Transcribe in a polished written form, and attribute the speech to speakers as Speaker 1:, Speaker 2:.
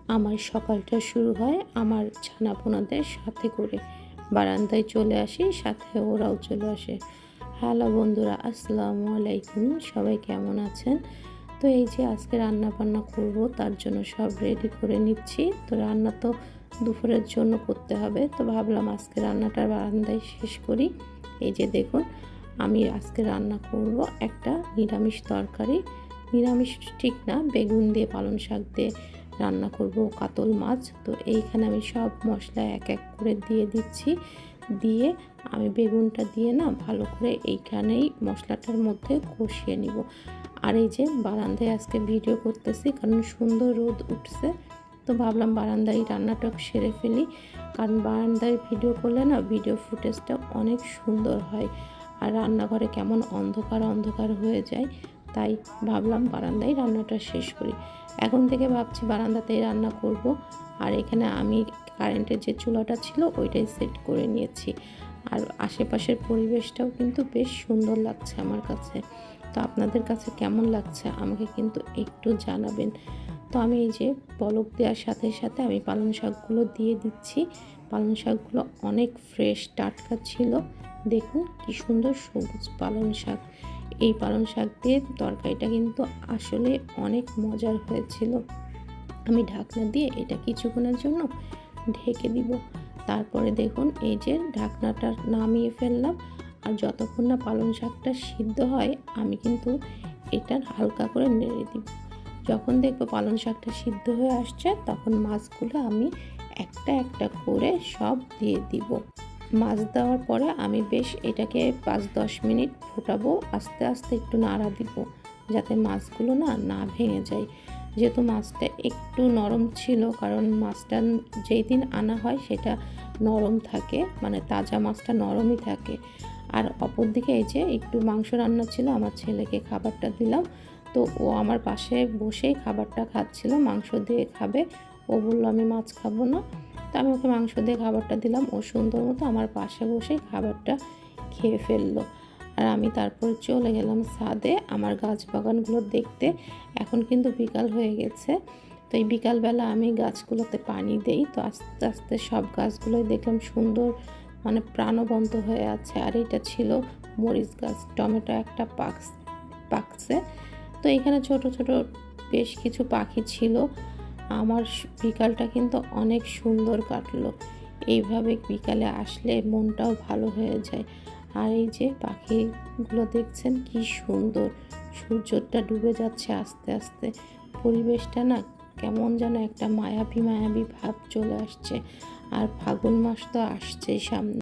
Speaker 1: আমার সকালটা শুরু হয় আমার ছানাপোনাদের সাথে করে। বারান্দায় চলে আসি, সাথে ওরাও চলে আসে। হ্যালো বন্ধুরা, আসসালামু আলাইকুম। সবাই কেমন আছেন? তো এই যে আজকে রান্না বান্না করব, তার জন্য সব রেডি করে নিচ্ছি। তো রান্না তো দুপুরের জন্য করতে হবে, তো ভাবলাম আজকে রান্নাটা বারান্দায় শেষ করি। এই যে দেখুন, আমি আজকে রান্না করব একটা নিরামিষ তরকারি। নিরামিষ ঠিক না, বেগুন দিয়ে পালং শাক দিয়ে রান্না করব কাতল মাছ। তো এইখানে আমি সব মশলা এক এক করে দিয়ে দিচ্ছি। দিয়ে আমি বেগুনটা দিয়ে না ভালো করে এইখানেই মশলাটার মধ্যে কষিয়ে নিব। আর এই যে বারান্দায় আজকে ভিডিও করতেছি, কারণ সুন্দর রোদ উঠছে। তো ভাবলাম বারান্দায় রান্নাটা সেরে ফেলি, কারণ বারান্দায় ভিডিও করলে না ভিডিও ফুটেজটা অনেক সুন্দর হয়। আর রান্নাঘরে কেমন অন্ধকার অন্ধকার হয়ে যায়, তাই ভাবলাম বারান্দায় রান্নাটা শেষ করি। এখন থেকে ভাবছি বারান্দাতেই রান্না করব। আর এখানে আমি কারেন্টের যে চুলাটা ছিল ওইটাই সেট করে নিয়েছি। আর আশেপাশের পরিবেশটাও কিন্তু বেশ সুন্দর লাগছে আমার কাছে। তো আপনাদের কাছে কেমন লাগছে আমাকে কিন্তু একটু জানাবেন। তো আমি এই যে পলক দেওয়ার সাথে সাথে আমি পালং শাকগুলো দিয়ে দিচ্ছি। পালং শাকগুলো অনেক ফ্রেশ টাটকা ছিল। দেখুন কি সুন্দর সবুজ পালং শাক। এই পালং শাক দিয়ে তরকারিটা কিন্তু আসলে অনেক মজার হয়েছিল। আমি ঢাকনা দিয়ে এটা কিছুক্ষণের জন্য ঢেকে দিব। তারপরে দেখুন এই যে ঢাকনাটা নামিয়ে ফেললাম। আর যতক্ষণ না পালং শাকটা সিদ্ধ হয় আমি কিন্তু এটা হালকা করে নেড়ে দিব। যখন দেখবো পালং শাকটা সিদ্ধ হয়ে আসছে, তখন মাছগুলো আমি একটা একটা করে সব দিয়ে দিব। মাছ দেওয়ার পরে আমি বেশ এটাকে 5-10 মিনিট ফোটাবো। আস্তে আস্তে একটু নাড়া দিব, যাতে মাছগুলো না ভেঙে যায়। যেহেতু মাছটা একটু নরম ছিল, কারণ মাছটা যেই দিন আনা হয় সেটা নরম থাকে, মানে তাজা মাছটা নরমই থাকে। আর অপরদিকে এই যে একটু মাংস রান্না ছিল, আমার ছেলেকে খাবারটা দিলাম। তো ও আমার পাশে বসেই খাবারটা খাচ্ছিল, মাংস দিয়ে খাবে। ও বললো আমি মাছ খাবো না। তো আমি ওকে মাংস দিয়ে খাবারটা দিলাম, ও সুন্দর মতো আমার পাশে বসেই খাবারটা খেয়ে ফেললো। আর আমি তারপরে চলে গেলাম ছাদে আমার গাছ বাগানগুলো দেখতে। এখন কিন্তু বিকাল হয়ে গেছে। তো এই বিকালবেলা আমি গাছগুলোতে পানি দেই। তো আস্তে আস্তে সব গাছগুলোই দেখলাম সুন্দর, মানে প্রাণবন্ত হয়ে আছে। আর এটা ছিল মরিচ গাছ, টমেটো একটা পাকছে। তো এখানে ছোট ছোট বেশ কিছু পাখি ছিল। আমার বিকালটা কিন্তু অনেক সুন্দর কাটলো। এইভাবে বিকালে আসলে মনটাও ভালো হয়ে যায়। আর এই যে পাখিগুলো দেখছেন কি সুন্দর, সূর্যটা ডুবে যাচ্ছে আস্তে আস্তে। পরিবেশটা না কেমন যেন একটা মায়াবী মায়াবী ভাব চলে আসছে। আর ফাগুন মাস তো আসছেই সামনে।